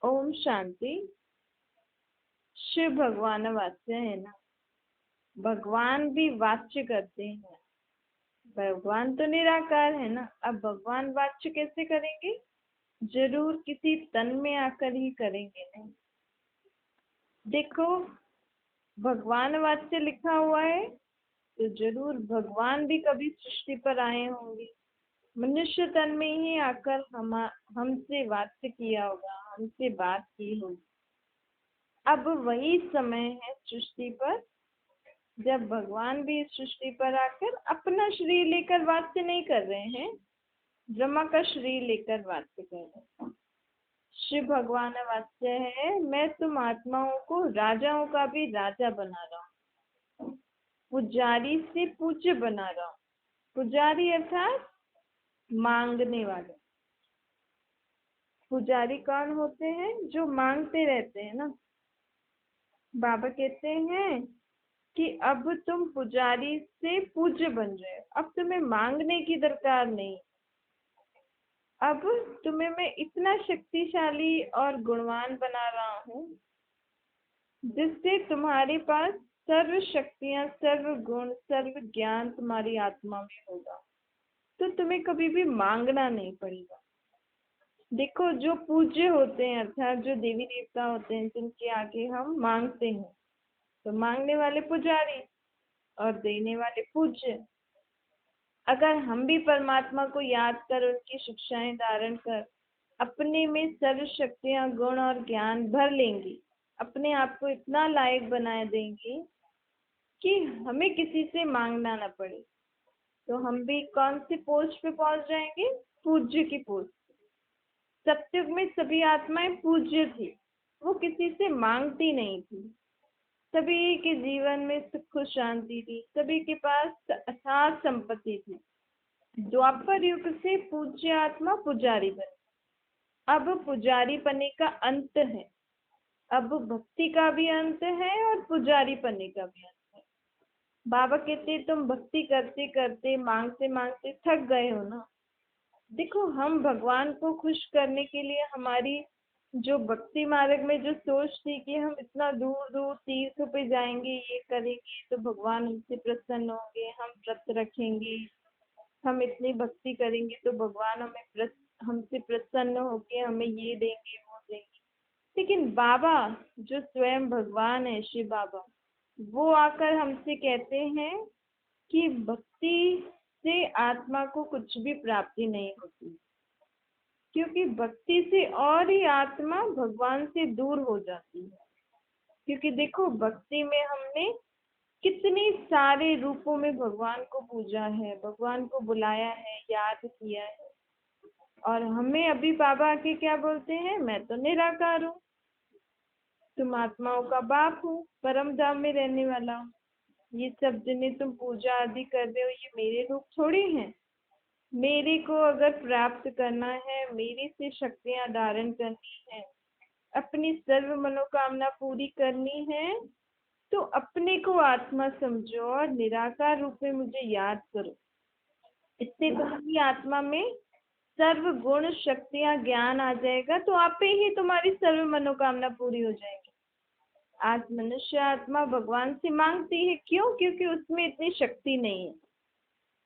ओम शांति। शिव भगवान वाच्य है ना। भगवान भी वाच्य करते हैं। भगवान तो निराकार है ना। अब भगवान वाच्य कैसे करेंगे? जरूर किसी तन में आकर ही करेंगे नहीं। देखो, भगवान वाच्य लिखा हुआ है तो जरूर भगवान भी कभी सृष्टि पर आए होंगे। मनुष्य तन में ही आकर हमसे वाच्य किया होगा, हमसे बात की होगी। अब वही समय है सृष्टि पर, जब भगवान भी इस सृष्टि पर आकर अपना शरीर लेकर वाच्य नहीं कर रहे हैं, ब्रह्मा का शरीर लेकर वाच्य कर रहे हैं। शिव भगवान वाच्य है, मैं तुम आत्माओं को राजाओं का भी राजा बना रहा हूँ, पुजारी से पूज्य बना रहा हूँ। पुजारी अर्थात मांगने वाले। पुजारी कौन होते हैं? जो मांगते रहते हैं ना। बाबा कहते हैं कि अब तुम पुजारी से पूज्य बन रहे हो, अब तुम्हें मांगने की दरकार नहीं। अब तुम्हें मैं इतना शक्तिशाली और गुणवान बना रहा हूँ जिससे तुम्हारे पास सर्व शक्तियां, सर्व गुण, सर्व ज्ञान तुम्हारी आत्मा में होगा, तो तुम्हें कभी भी मांगना नहीं पड़ेगा। देखो, जो पूज्य होते हैं अर्थात जो देवी देवता होते हैं जिनके आगे हम मांगते हैं, तो मांगने वाले पुजारी और देने वाले पूज्य। अगर हम भी परमात्मा को याद कर उनकी शिक्षाएं धारण कर अपने में सर्व शक्तियां, गुण और ज्ञान भर लेंगे, अपने आप को इतना लायक बना देंगे कि हमें किसी से मांगना ना पड़े, तो हम भी कौन सी पोस्ट पे पहुंच जाएंगे? पूज्य की पोस्ट। सत्युग में सभी आत्माएं पूज्य थी, वो किसी से मांगती नहीं थी। सभी के जीवन में सुख शांति थी, सभी के पास अथाह संपत्ति थी। द्वापर युग से पूज्य आत्मा पुजारी बने। अब पुजारी पने का अंत है। अब भक्ति का भी अंत है और पुजारी पने का भी अंत है। बाबा कहते तुम भक्ति करते करते, मांगते मांगते थक गए हो ना। देखो, हम भगवान को खुश करने के लिए हमारी जो भक्ति मार्ग में जो सोच थी कि हम इतना दूर दूर तीर्थ पे जाएंगे, ये करेंगे तो भगवान हमसे प्रसन्न होंगे, हम व्रत रखेंगे, हम इतनी भक्ति करेंगे तो भगवान हमसे प्रसन्न होके हमें ये देंगे, वो देंगे। लेकिन बाबा जो स्वयं भगवान है, शिव बाबा, वो आकर हमसे कहते हैं कि भक्ति से आत्मा को कुछ भी प्राप्ति नहीं होती, क्योंकि भक्ति से और ही आत्मा भगवान से दूर हो जाती है। क्योंकि देखो, भक्ति में हमने कितने सारे रूपों में भगवान को पूजा है, भगवान को बुलाया है, याद किया है। और हमें अभी बाबा आके क्या बोलते हैं? मैं तो निराकार हूँ, तुम आत्माओं का बाप हो, परम धाम में रहने वाला हूँ। ये सब जिन्हें तुम पूजा आदि कर रहे हो, ये मेरे रूप थोड़ी हैं। मेरे को अगर प्राप्त करना है, मेरे से शक्तियां धारण करनी है, अपनी सर्व मनोकामना पूरी करनी है, तो अपने को आत्मा समझो और निराकार रूप में मुझे याद करो। इससे तुम्हारी आत्मा में सर्व गुण, शक्तियां, ज्ञान आ जाएगा, तो आप ही तुम्हारी सर्व मनोकामना पूरी हो जाएगी। आज मनुष्य आत्मा भगवान से मांगती है, क्यों? क्योंकि उसमें इतनी शक्ति नहीं है,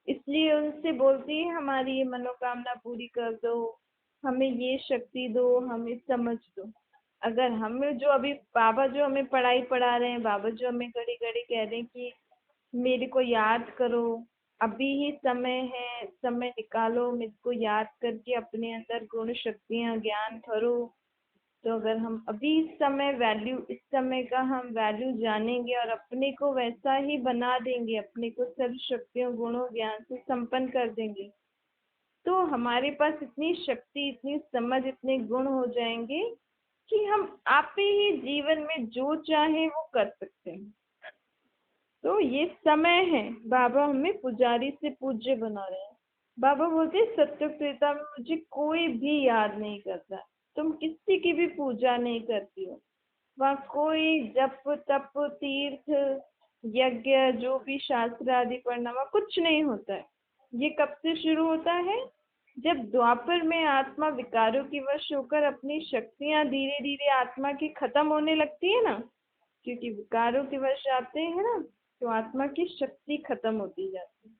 इसलिए उनसे बोलती है हमारी ये मनोकामना पूरी कर दो, हमें ये शक्ति दो, हमें समझ दो। अगर हमें जो अभी बाबा जो हमें पढ़ाई पढ़ा रहे हैं, बाबा जो हमें घड़ी घड़ी कह रहे हैं कि मेरे को याद करो, अभी ही समय है, समय निकालो, मेरे को याद करके अपने अंदर गुण, शक्तियां, ज्ञान भरो। तो अगर हम अभी इस समय का हम वैल्यू जानेंगे और अपने को वैसा ही बना देंगे, अपने को सर्व शक्तियों, गुणों, ज्ञान से संपन्न कर देंगे, तो हमारे पास इतनी शक्ति, इतनी समझ, इतने गुण हो जाएंगे कि हम आप ही जीवन में जो चाहे वो कर सकते हैं। तो ये समय है, बाबा हमें पुजारी से पूज्य बना रहे हैं। बाबा बोलते सत्युग त्रेता में मुझे कोई भी याद नहीं करता, तुम किसी की भी पूजा नहीं करती हो, वहाँ कोई जप तप तीर्थ यज्ञ जो भी शास्त्र आदि पढ़ना, वहाँ कुछ नहीं होता है। ये कब से शुरू होता है? जब द्वापर में आत्मा विकारों की वश होकर अपनी शक्तियां धीरे धीरे आत्मा की खत्म होने लगती है ना, क्योंकि विकारों के वश आते हैं ना, तो आत्मा की शक्ति खत्म होती जाती है।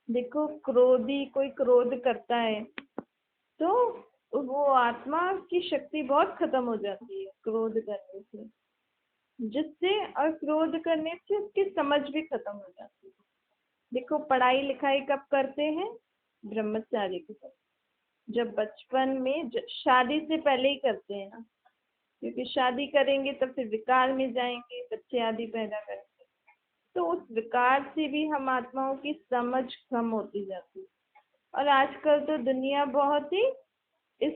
देखो, क्रोधी कोई क्रोध करता है तो वो आत्मा की शक्ति बहुत खत्म हो जाती है क्रोध करने से, जिससे और क्रोध करने से उसकी समझ भी खत्म हो जाती है। देखो, पढ़ाई लिखाई कब करते हैं? ब्रह्मचारी के साथ, जब बचपन में शादी से पहले ही करते हैं ना, क्योंकि शादी करेंगे तो फिर विकार में जाएंगे, बच्चे आदि पैदा करेंगे, तो उस विकार से भी हम आत्माओं की समझ कम होती जाती है। और आजकल तो दुनिया बहुत ही इस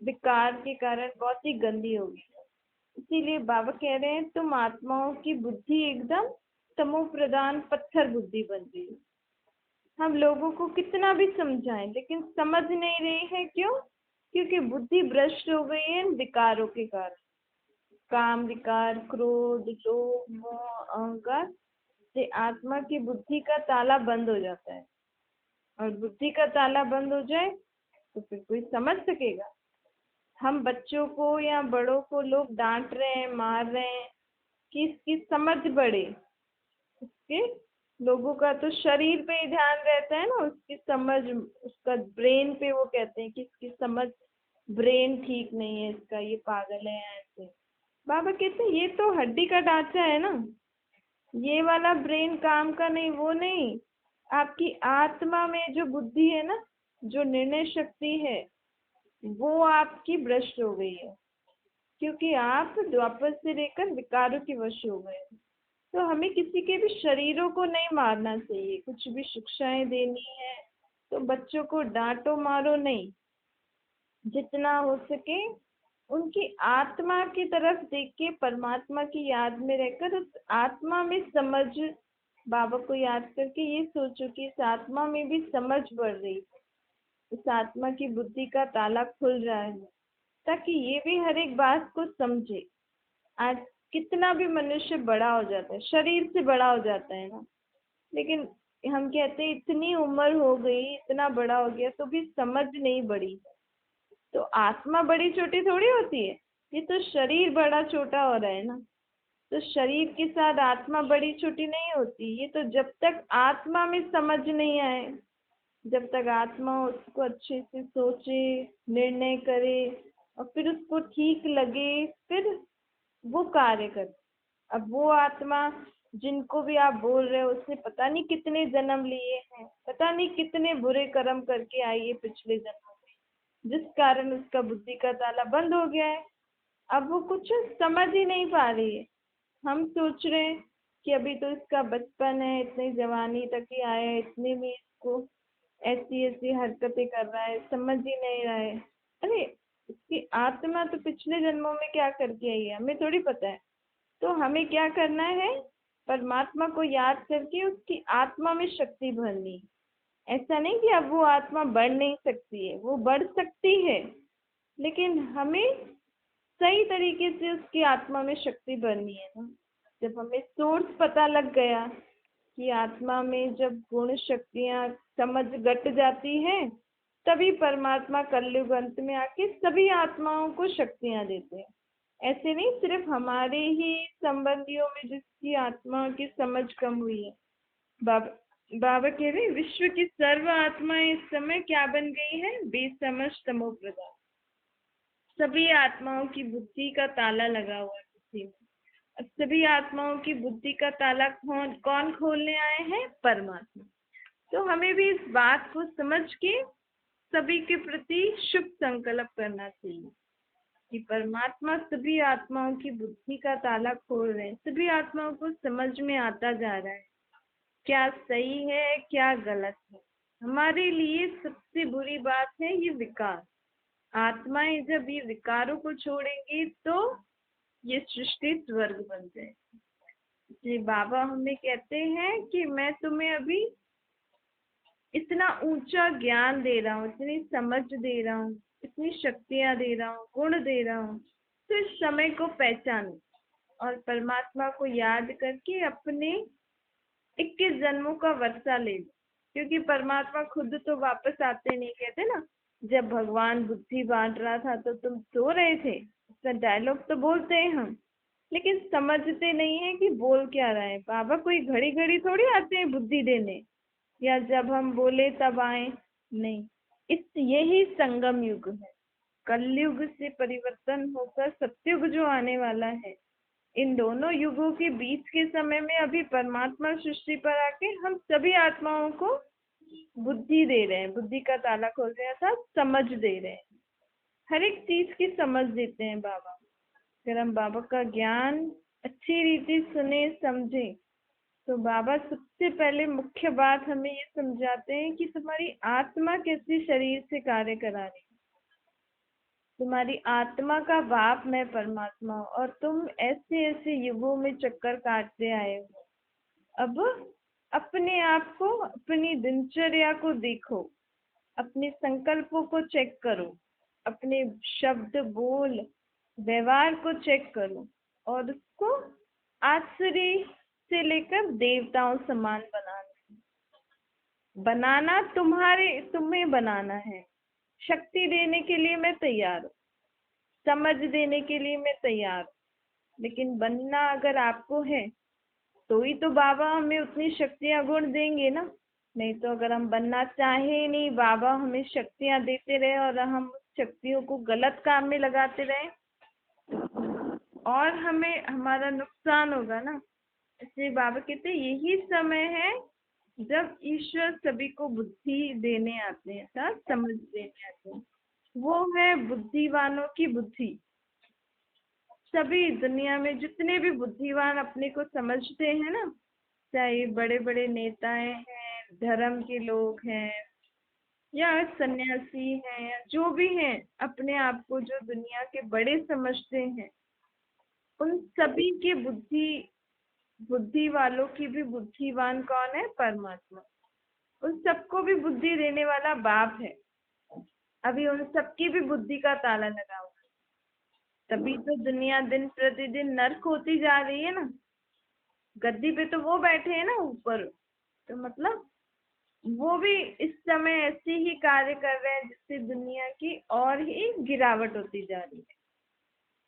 विकार के कारण बहुत ही गंदी हो गई है। इसीलिए बाबा कह रहे हैं तुम आत्माओं की बुद्धि एकदम तमो प्रधान पत्थर बुद्धि बन गई है। हम लोगों को कितना भी समझाएं लेकिन समझ नहीं रहे हैं। क्यों? क्योंकि बुद्धि भ्रष्ट हो गई है इन विकारों के कारण। काम विकार, क्रोध, लोभ, मोह, अहंकार से आत्मा की बुद्धि का ताला बंद हो जाता है। और बुद्धि का ताला बंद हो जाए तो फिर कोई समझ सकेगा? हम बच्चों को या बड़ों को लोग डांट रहे हैं, मार रहे हैं कि इसकी समझ बढ़े। उसके लोगों का तो शरीर पे ही ध्यान रहता है ना, उसकी समझ, उसका ब्रेन पे वो कहते हैं कि इसकी समझ, ब्रेन ठीक नहीं है इसका, ये पागल है ऐसे। बाबा कहते हैं ये तो हड्डी का ढांचा है ना, ये वाला ब्रेन काम का नहीं, वो नहीं। आपकी आत्मा में जो बुद्धि है ना, जो निर्णय शक्ति है, वो आपकी भ्रष्ट हो गई है, क्योंकि आप द्वापर से लेकर विकारों के वश हो गए। तो हमें किसी के भी शरीरों को नहीं मारना चाहिए। कुछ भी शिक्षाएं देनी है तो बच्चों को डांटो मारो नहीं, जितना हो सके उनकी आत्मा की तरफ देख के परमात्मा की याद में रहकर उस आत्मा में समझ, बाबा को याद करके ये सोचो कि इस आत्मा में भी समझ बढ़ रही है, इस आत्मा की बुद्धि का ताला खुल रहा है, ताकि ये भी हर एक बात को समझे। आज कितना भी मनुष्य बड़ा हो जाता है, शरीर से बड़ा हो जाता है ना, लेकिन हम कहते हैं इतनी उम्र हो गई, इतना बड़ा हो गया तो भी समझ नहीं बढ़ी। तो आत्मा बड़ी छोटी थोड़ी होती है, ये तो शरीर बड़ा छोटा हो रहा है ना। तो शरीर के साथ आत्मा बड़ी छोटी नहीं होती। ये तो जब तक आत्मा में समझ नहीं आए, जब तक आत्मा उसको अच्छे से सोचे, निर्णय करे और फिर उसको ठीक लगे, फिर वो कार्य करे। अब वो आत्मा जिनको भी आप बोल रहे हो, उसने पता नहीं कितने जन्म लिए हैं, पता नहीं कितने बुरे कर्म करके आई है पिछले जन्मों में, जिस कारण उसका बुद्धि का ताला बंद हो गया है। अब वो कुछ समझ ही नहीं पा रही है। हम सोच रहे हैं कि अभी तो इसका बचपन है, इतनी जवानी तक ही आया है, इतने में इसको ऐसी ऐसी हरकतें कर रहा है, समझ ही नहीं रहा है। अरे, इसकी आत्मा तो पिछले जन्मों में क्या करके आई है हमें थोड़ी पता है। तो हमें क्या करना है? परमात्मा को याद करके उसकी आत्मा में शक्ति भरनी। ऐसा नहीं कि अब वो आत्मा बढ़ नहीं सकती है, वो बढ़ सकती है, लेकिन हमें सही तरीके से उसकी आत्मा में शक्ति भरनी है ना। जब हमें सोर्स पता लग गया कि आत्मा में जब गुण शक्तियां समझ घट जाती है, तभी परमात्मा कलयुग अंत में आके सभी आत्माओं को शक्तियां देते हैं। ऐसे नहीं सिर्फ हमारे ही संबंधियों में जिसकी आत्मा की समझ कम हुई है। बाबा बाबा कह रहे विश्व की सर्व आत्माएं इस समय क्या बन गई है? बेसमझ तमो प्रधान। सभी आत्माओं की बुद्धि का ताला लगा हुआ है बुद्धि में। अब सभी आत्माओं की बुद्धि का ताला कौन कौन खोलने आए हैं? परमात्मा। तो हमें भी इस बात को समझ के सभी के प्रति शुभ संकल्प करना चाहिए कि परमात्मा सभी आत्माओं की बुद्धि का ताला खोल रहे हैं। सभी आत्माओं को समझ में आता जा रहा है क्या सही है क्या गलत है। हमारे लिए सबसे बुरी बात है ये विकार। आत्माएं जब ये विकारों को छोड़ेंगी तो ये सृष्टि स्वर्ग बन जाएगी। इसलिए बाबा हमें कहते हैं कि मैं तुम्हें अभी इतना ऊंचा ज्ञान दे रहा हूँ, इतनी समझ दे रहा हूँ, इतनी शक्तियां दे रहा हूँ, गुण दे रहा हूँ, तो इस समय को पहचानो और परमात्मा को याद करके अपने 21 जन्मों का वर्षा ले लो। क्योंकि परमात्मा खुद तो वापस आते नहीं, कहते ना, जब भगवान बुद्धि बांट रहा था तो तुम सो रहे थे। इसका डायलॉग तो बोलते हैं हम, लेकिन समझते नहीं है कि बोल क्या रहा है। बाबा कोई घड़ी घड़ी थोड़ी आते हैं बुद्धि देने, या जब हम बोले तब आए, नहीं। यही संगम युग है। कलयुग से परिवर्तन होकर सतयुग जो आने वाला है, इन दोनों युगों के बीच के समय में अभी परमात्मा सृष्टि पर आके हम सभी आत्माओं को बुद्धि दे रहे हैं, बुद्धि का ताला खोल रहे हैं, अर्थात समझ दे रहे हैं। हर एक चीज की समझ देते हैं बाबा। अगर हम बाबा का ज्ञान अच्छी रीति सुने समझे, तो बाबा सबसे पहले मुख्य बात हमें ये समझाते हैं कि तुम्हारी आत्मा कैसी शरीर से कार्य करा रही है। तुम्हारी आत्मा का बाप मैं परमात्मा हूँ, और तुम ऐसे ऐसे युगों में चक्कर काटते आए हो। अब अपने आप को, अपनी दिनचर्या को देखो, अपने संकल्पों को चेक करो, अपने शब्द बोल व्यवहार को चेक करो, और उसको आसुरी से लेकर देवताओं समान बनाना तुम्हें बनाना है। शक्ति देने के लिए मैं तैयार हूँ, समझ देने के लिए मैं तैयार हूँ, लेकिन बनना अगर आपको है तो ही तो बाबा हमें उतनी शक्तियां गुण देंगे ना। नहीं तो अगर हम बनना चाहे ही नहीं, बाबा हमें शक्तियां देते रहे और हम उस शक्तियों को गलत काम में लगाते रहे, और हमें हमारा नुकसान होगा ना। इसलिए बाबा कहते हैं यही समय है जब ईश्वर सभी को बुद्धि देने आते हैं, अर्थात समझ देने आते हैं। वो है बुद्धिवानों की बुद्धि। सभी दुनिया में जितने भी बुद्धिवान अपने को समझते हैं ना, चाहे बड़े बड़े नेताएं हैं, धर्म के लोग हैं, या सन्यासी हैं, या जो भी हैं, अपने आप को जो दुनिया के बड़े समझते हैं, उन सभी की बुद्धि वालों की भी बुद्धिवान कौन है? परमात्मा। उन सबको भी बुद्धि देने वाला बाप है। अभी उन सबकी भी बुद्धि का ताला लगा हुआ है, तभी तो दुनिया दिन प्रतिदिन नर्क होती जा रही है ना। गद्दी पे तो वो बैठे हैं ना ऊपर, तो मतलब वो भी इस समय ऐसे ही कार्य कर रहे हैं जिससे दुनिया की और ही गिरावट होती जा रही है।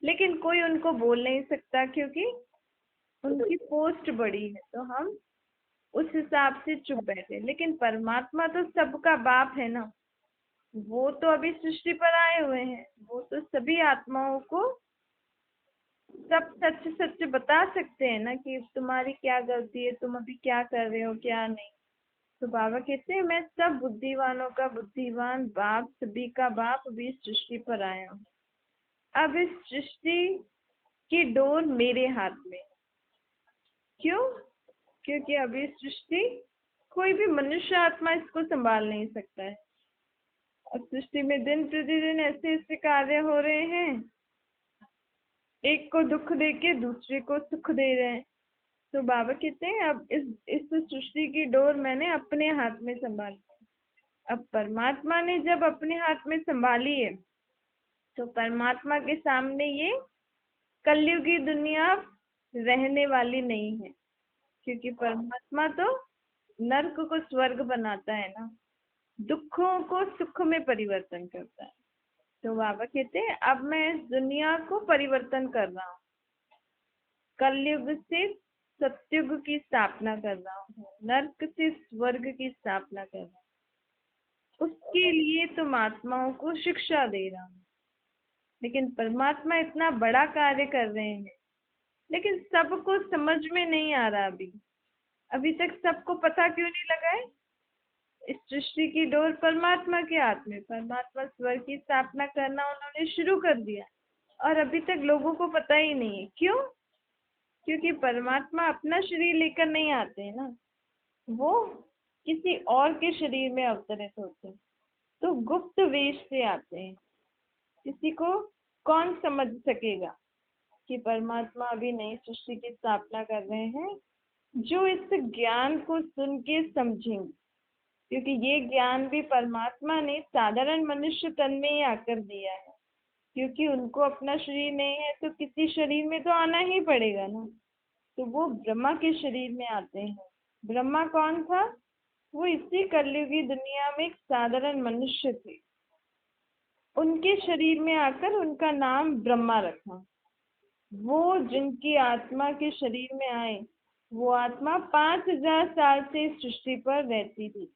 लेकिन कोई उनको बोल नहीं सकता, क्योंकि उनकी पोस्ट बड़ी है, तो हम उस हिसाब से चुप बैठे। लेकिन परमात्मा तो सबका बाप है ना, वो तो अभी सृष्टि पर आए हुए हैं, वो तो सभी आत्माओं को सब सच सच बता सकते हैं ना कि तुम्हारी क्या गलती है, तुम अभी क्या कर रहे हो क्या नहीं। तो बाबा कहते हैं मैं सब बुद्धिवानों का बुद्धिवान बाप, सभी का बाप अभी इस सृष्टि पर आया हूँ। अब इस सृष्टि की डोर मेरे हाथ में। क्यों? क्योंकि अभी सृष्टि कोई भी मनुष्य आत्मा इसको संभाल नहीं सकता है। अब सृष्टि में दिन प्रतिदिन ऐसे ऐसे कार्य हो रहे हैं, एक को दुख दे के दूसरे को सुख दे रहे हैं। तो बाबा कहते हैं अब इस सृष्टि की डोर मैंने अपने हाथ में संभाली। अब परमात्मा ने जब अपने हाथ में संभाली है, तो परमात्मा के सामने ये कलयुगी दुनिया रहने वाली नहीं है, क्योंकि परमात्मा तो नर्क को स्वर्ग बनाता है ना, दुखों को सुख में परिवर्तन करता है। तो बाबा कहते हैं अब मैं इस दुनिया को परिवर्तन कर रहा हूँ, कलयुग से सतयुग की स्थापना कर रहा हूँ, नर्क से स्वर्ग की स्थापना कर रहा हूँ। उसके लिए तुम आत्माओं को शिक्षा दे रहा हूँ। लेकिन परमात्मा इतना बड़ा कार्य कर रहे हैं, लेकिन सबको समझ में नहीं आ रहा। अभी तक सबको पता क्यों नहीं लगा है? इस सृष्टि की डोर परमात्मा के हाथ में, परमात्मा स्वर्ग की स्थापना करना उन्होंने शुरू कर दिया, और अभी तक लोगों को पता ही नहीं है। क्यों? क्योंकि परमात्मा अपना शरीर लेकर नहीं आते हैं ना, वो किसी और के शरीर में अवतरित होते हैं, तो गुप्त वेश से आते हैं। किसी को कौन समझ सकेगा कि परमात्मा अभी नई सृष्टि की स्थापना कर रहे हैं? जो इस ज्ञान को सुन के समझेंगे, क्योंकि ये ज्ञान भी परमात्मा ने साधारण मनुष्य तन में ही आकर दिया है। क्योंकि उनको अपना शरीर नहीं है, तो किसी शरीर में तो आना ही पड़ेगा ना। तो वो ब्रह्मा के शरीर में आते हैं। ब्रह्मा कौन था? वो इसी कलयुगी दुनिया में एक साधारण मनुष्य थे। उनके शरीर में आकर उनका नाम ब्रह्मा रखा। वो जिनकी आत्मा के शरीर में आए, वो आत्मा 5000 साल से इस सृष्टि पर रहती थी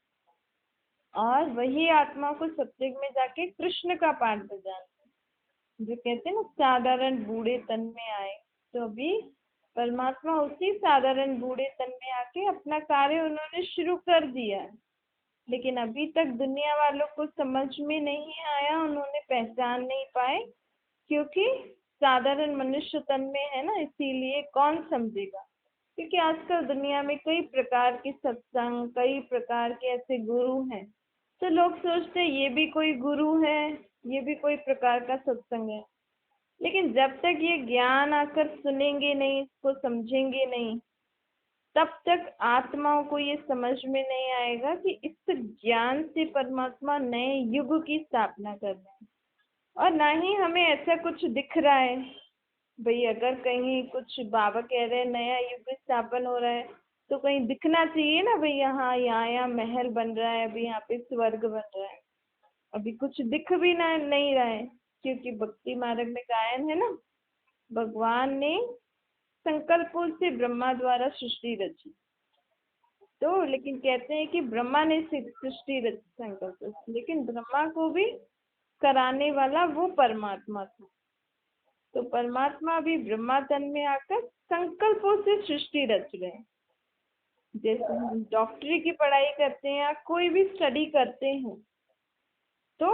और वही आत्मा को सत्युग में जाके कृष्ण का पाठ बजाना। जो कहते हैं ना, साधारण बूढ़े तन में आए, तो अभी परमात्मा उसी साधारण बूढ़े तन में आके अपना कार्य उन्होंने शुरू कर दिया है। लेकिन अभी तक दुनिया वालों को समझ में नहीं आया, उन्होंने पहचान नहीं पाए, क्योंकि साधारण मनुष्य तन में है ना, इसीलिए कौन समझेगा। क्योंकि आजकल दुनिया में कई प्रकार के सत्संग, कई प्रकार के ऐसे गुरु हैं, तो लोग सोचते हैं ये भी कोई गुरु है, ये भी कोई प्रकार का सत्संग है। लेकिन जब तक ये ज्ञान आकर सुनेंगे नहीं, इसको समझेंगे नहीं, तब तक आत्माओं को ये समझ में नहीं आएगा कि इस ज्ञान से परमात्मा नए युग की स्थापना कर रहे हैं। और ना ही हमें ऐसा कुछ दिख रहा है। भाई अगर कहीं कुछ बाबा कह रहे हैं नया युग स्थापन हो रहा है, तो कहीं दिखना चाहिए ना, भाई यहाँ महल बन रहा है, अभी यहाँ पे स्वर्ग बन रहा है। अभी कुछ दिख भी ना नहीं रहा है, क्योंकि भक्ति मार्ग में गायन है ना, भगवान ने संकल्पों से ब्रह्मा द्वारा सृष्टि रची। तो लेकिन कहते हैं कि ब्रह्मा ने सृष्टि रची संकल्प से, लेकिन ब्रह्मा को भी कराने वाला वो परमात्मा था। तो परमात्मा भी ब्रह्मा तन में आकर संकल्पों से सृष्टि रच रहे हैं। जैसे हम डॉक्टरी की पढ़ाई करते हैं या कोई भी स्टडी करते हैं, तो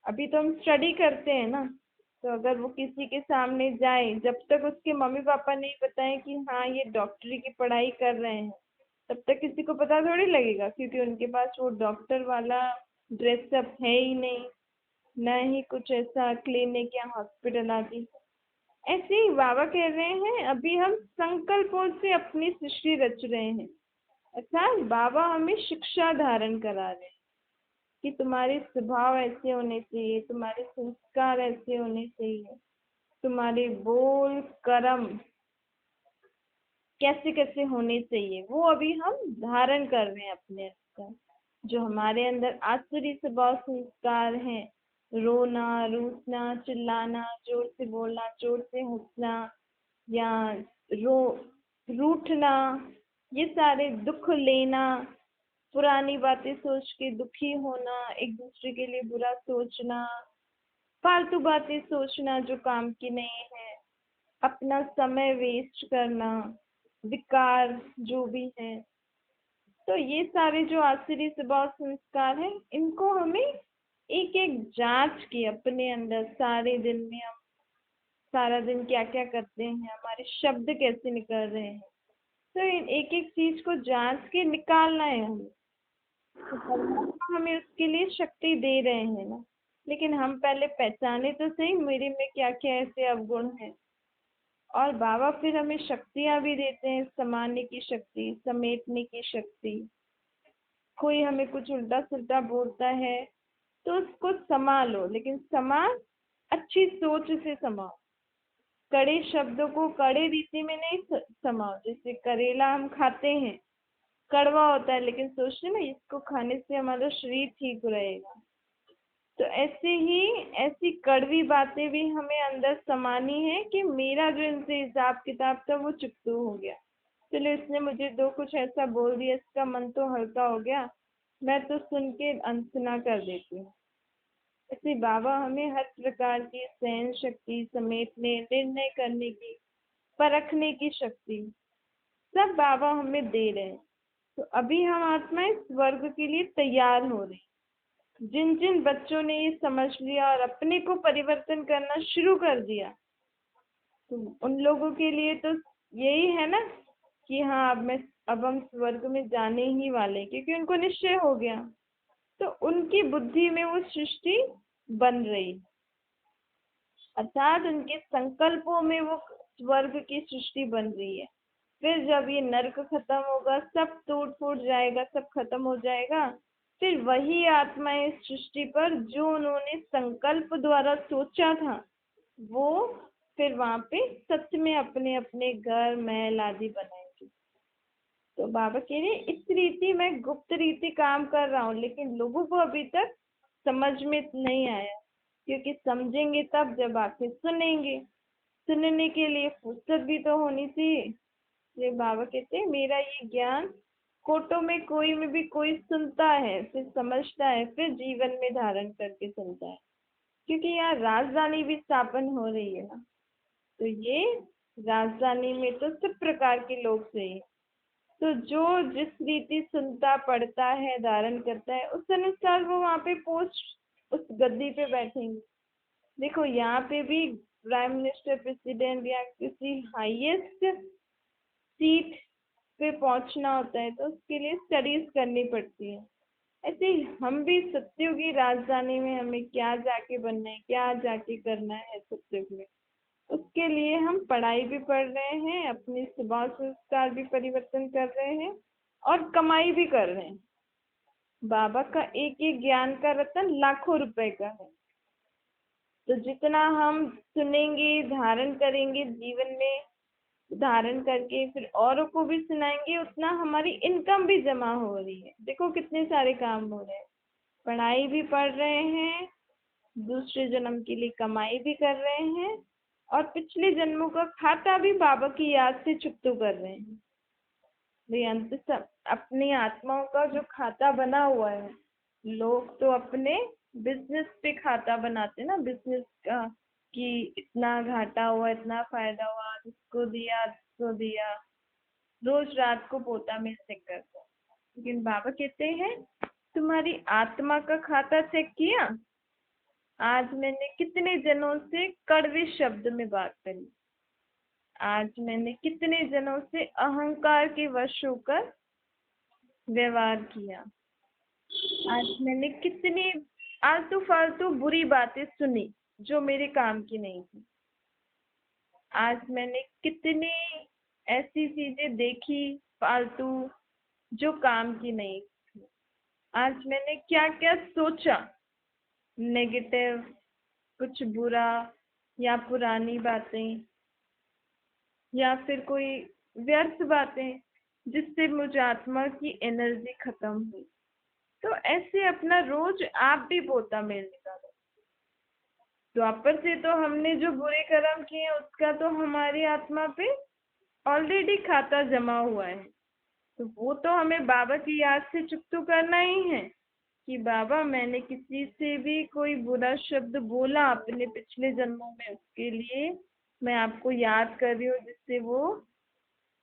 अभी तो हम स्टडी करते हैं ना, तो अगर वो किसी के सामने जाए, जब तक उसके मम्मी पापा नहीं बताएं कि हाँ ये डॉक्टरी की पढ़ाई कर रहे हैं, तब तक किसी को पता थोड़ी लगेगा, क्योंकि उनके पास वो डॉक्टर वाला ड्रेसअप है ही नहीं, ना ही कुछ ऐसा क्लिनिक या हॉस्पिटल आदि। ऐसे ही बाबा कह रहे हैं अभी हम संकल्पों से अपनी सृष्टि रच रहे हैं। अर्थात बाबा हमें शिक्षा धारण करा रहे हैं कि तुम्हारे स्वभाव ऐसे होने चाहिए, तुम्हारे संस्कार ऐसे होने चाहिए, तुम्हारे बोल कर्म कैसे कैसे होने चाहिए, वो अभी हम धारण कर रहे हैं अपने अंदर। जो हमारे अंदर आसुरी स्वभाव संस्कार हैं, रोना, रूठना, चिल्लाना, जोर से बोलना, जोर से हंसना, या रो रूठना, ये सारे दुख लेना, पुरानी बातें सोच के दुखी होना, एक दूसरे के लिए बुरा सोचना, फालतू बातें सोचना जो काम की नहीं है, अपना समय वेस्ट करना, विकार जो भी है। तो ये सारे जो आसुरी स्वभाव संस्कार हैं, इनको हमें एक एक जांच के अपने अंदर सारे दिन में हम सारा दिन क्या क्या करते हैं, हमारे शब्द कैसे निकल रहे हैं, तो इन एक एक चीज को जांच के निकालना है हमें। तो परमात्मा हमें उसके लिए शक्ति दे रहे हैं ना, लेकिन हम पहले पहचाने तो सही मेरे में क्या क्या ऐसे अवगुण हैं। और बाबा फिर हमें शक्तियां भी देते हैं, समाने की शक्ति, समेटने की शक्ति। कोई हमें कुछ उल्टा सुल्टा बोलता है तो उसको संभालो, लेकिन समा अच्छी सोच से समाओ। कड़े शब्दों को कड़े रीति में नहीं समाओ। जैसे करेला हम खाते हैं, कड़वा होता है, लेकिन सोचते ना इसको खाने से हमारा शरीर ठीक रहेगा। तो ऐसे ही ऐसी कड़वी बातें भी हमें अंदर समानी है कि मेरा जो इनसे हिसाब किताब था वो चुकतू हो गया। चलो इसने मुझे दो कुछ ऐसा बोल दिया, इसका मन तो हल्का हो गया, मैं तो सुन के अनसुना कर देती हूँ। ऐसे बाबा हमें हर प्रकार की सहन शक्ति, समेटने, निर्णय करने की, परखने की शक्ति, सब बाबा हमें दे रहे हैं। तो अभी हम आत्माएं स्वर्ग के लिए तैयार हो रही। जिन जिन बच्चों ने ये समझ लिया और अपने को परिवर्तन करना शुरू कर दिया, तो उन लोगों के लिए तो यही है ना कि हाँ अब हम स्वर्ग में जाने ही वाले, क्योंकि उनको निश्चय हो गया। तो उनकी बुद्धि में वो सृष्टि बन रही, अर्थात उनके संकल्पों में वो स्वर्ग की सृष्टि बन रही है। फिर जब ये नरक खत्म होगा, सब टूट फूट जाएगा, सब खत्म हो जाएगा, फिर वही आत्माएं इस सृष्टि पर जो उन्होंने संकल्प द्वारा सोचा था, वो फिर वहां पे सच में अपने अपने घर महल आदि बनाएंगे। तो बाबा कह रहे इस रीति मैं गुप्त रीति काम कर रहा हूँ, लेकिन लोगों को अभी तक समझ में नहीं आया, क्योंकि समझेंगे तब जब आके सुनेंगे। सुनने के लिए फुर्सत भी तो होनी चाहिए। ये बाबा कहते हैं मेरा ये ज्ञान कोटों में कोई में भी कोई सुनता है, फिर समझता है, फिर जीवन में धारण करके चलता है। क्योंकि यहाँ राजधानी भी स्थापन हो रही है ना, तो ये राजधानी में तो सब प्रकार के लोग चाहिए। तो जो जिस रीति सुनता, पढ़ता है, धारण करता है, उस अनुसार वो वहां पे पोस्ट उस गद्दी पे बैठेंगे। देखो यहाँ पे भी प्राइम मिनिस्टर, प्रेसिडेंट या किसी हाईएस्ट सीट पे पहुंचना होता है तो उसके लिए स्टडीज करनी पड़ती है। ऐसे ही हम भी सत्युग की राजधानी में हमें क्या जाके बनना है, क्या जाके करना है सत्युग में, उसके लिए हम पढ़ाई भी पढ़ रहे हैं, अपने स्वभाव संस्कार भी परिवर्तन कर रहे हैं और कमाई भी कर रहे हैं। बाबा का एक एक ज्ञान का रतन लाखों रुपए का है। तो जितना हम सुनेंगे, धारण करेंगे, जीवन में धारण करके फिर औरों को भी सुनाएंगे, उतना हमारी इनकम भी जमा हो रही है। देखो कितने सारे काम हो रहे हैं, पढ़ाई भी पढ़ रहे हैं, दूसरे जन्म के लिए कमाई भी कर रहे हैं, और पिछले जन्मों का खाता भी बाबा की याद से चुकतो कर रहे हैं। भाई अंत सब अपनी आत्माओं का जो खाता बना हुआ है, लोग तो अपने बिजनेस पे खाता बनाते ना, बिजनेस का, कि इतना घाटा हुआ, इतना फायदा हुआ, इसको दिया, इसको दिया, रोज रात को पोता में चेक करते हैं। लेकिन बाबा कहते हैं तुम्हारी आत्मा का खाता चेक किया? आज मैंने कितने जनों से कड़वे शब्द में बात करी, आज मैंने कितने जनों से अहंकार के वश होकर व्यवहार किया, आज मैंने कितनी आलतू फालतू बुरी बातें सुनी जो मेरे काम की नहीं थी, आज मैंने कितनी ऐसी चीजें देखी फालतू जो काम की नहीं थी, आज मैंने क्या क्या सोचा नेगेटिव, कुछ बुरा या पुरानी बातें या फिर कोई व्यर्थ बातें जिससे मुझे आत्मा की एनर्जी खत्म हुई। तो ऐसे अपना रोज आप भी पोता मेल निकालो। द्वापर से तो हमने जो बुरे कर्म किए हैं उसका तो हमारी आत्मा पे ऑलरेडी खाता जमा हुआ है, तो वो तो हमें बाबा की याद से चुकतो करना ही है कि बाबा मैंने किसी से भी कोई बुरा शब्द बोला अपने पिछले जन्मों में, उसके लिए मैं आपको याद कर रही हूँ जिससे वो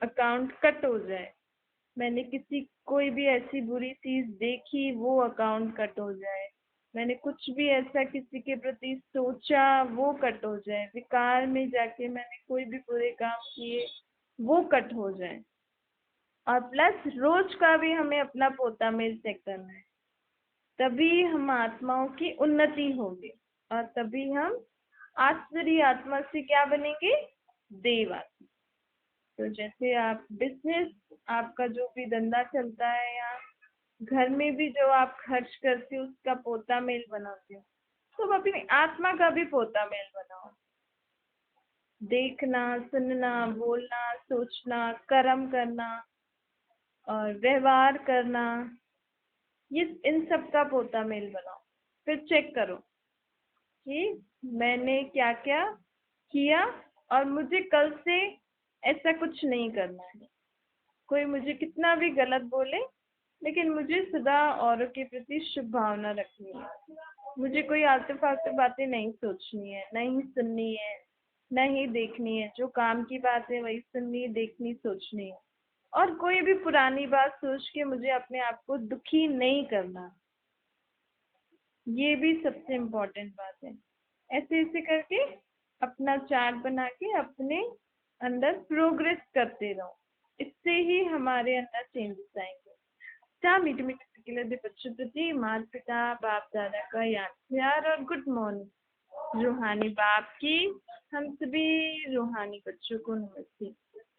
अकाउंट कट हो जाए। मैंने किसी कोई भी ऐसी बुरी चीज देखी, वो अकाउंट कट हो जाए। मैंने कुछ भी ऐसा किसी के प्रति सोचा, वो कट हो जाए। विकार में जाके मैंने कोई भी बुरे काम किए, वो कट हो जाए। और प्लस रोज का भी हमें अपना पोता मेल चेक करना है, तभी हम आत्माओं की उन्नति होगी और तभी हम आसुरी आत्मा से क्या बनेंगे, देव आत्मा। तो जैसे आप बिजनेस, आपका जो भी धंधा चलता है या घर में भी जो आप खर्च करते हो उसका पोता मेल बनाते हो, तो अपनी आत्मा का भी पोता मेल बनाओ। देखना, सुनना, बोलना, सोचना, कर्म करना और व्यवहार करना, ये इन सब का पोता मेल बनाओ। फिर चेक करो कि मैंने क्या क्या किया और मुझे कल से ऐसा कुछ नहीं करना है। कोई मुझे कितना भी गलत बोले, लेकिन मुझे सदा औरों के प्रति शुभ भावना रखनी है। मुझे कोई आलतू फालतू बातें नहीं सोचनी है, नहीं सुननी है, नहीं देखनी है। जो काम की बात है वही सुननी, देखनी, सोचनी है। और कोई भी पुरानी बात सोच के मुझे अपने आप को दुखी नहीं करना, ये भी सबसे इम्पोर्टेंट बात है। ऐसे ऐसे करके अपना चार्ट बना के अपने अंदर प्रोग्रेस करते रहो, इससे ही हमारे अंदर चेंजेस आएंगे। क्या मीठे मीठे सिकिले दे बच्चों प्रति माता पिता बाप दादा का याद प्यार और गुड मॉर्निंग। रूहानी बाप की हम सभी रूहानी बच्चों को नमस्ते।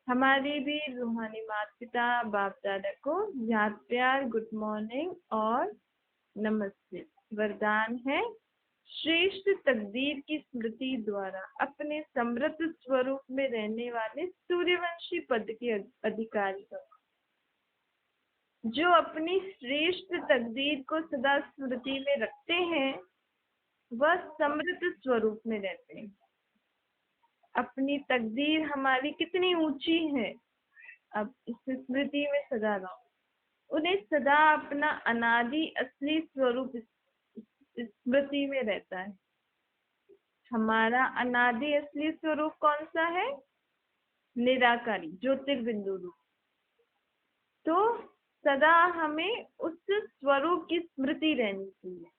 हमारे भी रूहानी माता पिता बाप दादा को याद प्यार, गुड मॉर्निंग और नमस्ते। वरदान है श्रेष्ठ तकदीर की स्मृति द्वारा अपने समृद्ध स्वरूप में रहने वाले सूर्यवंशी पद के अधिकारी बनो। जो अपनी श्रेष्ठ तकदीर को सदा स्मृति में रखते हैं वह समृद्ध स्वरूप में रहते हैं। अपनी तकदीर हमारी कितनी ऊंची है, अब इस स्मृति में सदा रहो। उन्हें सदा अपना अनादि असली स्वरूप स्मृति में रहता है। हमारा अनादि असली स्वरूप कौन सा है? निराकारी, ज्योतिर्बिंदु रूप। तो सदा हमें उस स्वरूप की स्मृति रहनी चाहिए।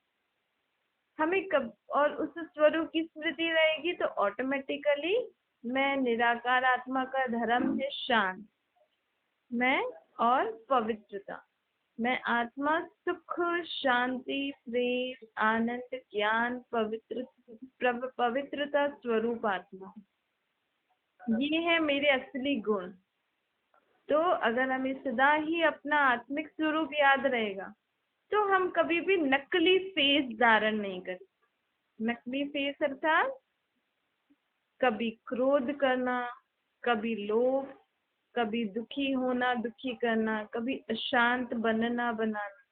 हमें कब और उस स्वरूप की स्मृति रहेगी तो ऑटोमेटिकली मैं निराकार आत्मा का धर्म है शांत, मैं और पवित्रता, मैं आत्मा सुख शांति प्रेम आनंद ज्ञान पवित्रता स्वरूप आत्मा, ये है मेरे असली गुण। तो अगर हमें सदा ही अपना आत्मिक स्वरूप याद रहेगा तो हम कभी भी नकली फेस धारण नहीं करें। नकली फेस अर्थात कभी क्रोध करना, कभी लोभ, कभी दुखी होना दुखी करना, कभी अशांत बनना बनाना,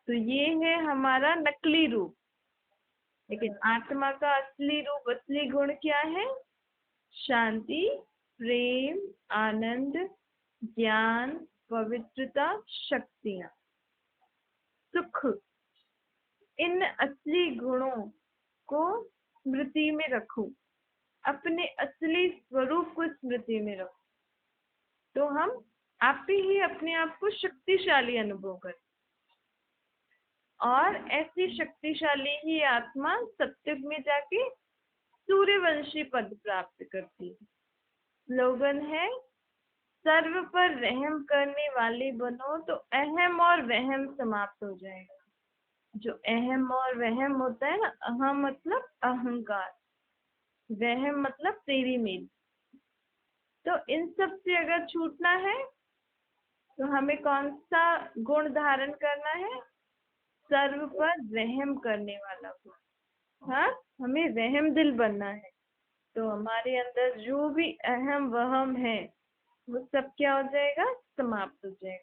तो ये है हमारा नकली रूप। लेकिन आत्मा का असली रूप असली गुण क्या है? शांति प्रेम आनंद ज्ञान पवित्रता शक्तियां सुख। इन असली गुणों को स्मृति में रखो, अपने असली स्वरूप को स्मृति में रखो, तो हम आप ही अपने आप को शक्तिशाली अनुभव करें। और ऐसी शक्तिशाली ही आत्मा सत्युग में जाके सूर्यवंशी पद प्राप्त करती है। स्लोगन है, सर्व पर रहम करने वाले बनो तो अहम और वहम समाप्त हो जाएगा। जो अहम और वहम होता है ना, अहम मतलब अहंकार, वहम मतलब तेरी मेरी, तो इन सब से अगर छूटना है तो हमें कौन सा गुण धारण करना है? सर्व पर रहम करने वाला गुण। हाँ, हमें रहम दिल बनना है। तो हमारे अंदर जो भी अहम वहम है वो सब क्या हो जाएगा? समाप्त हो जाएगा।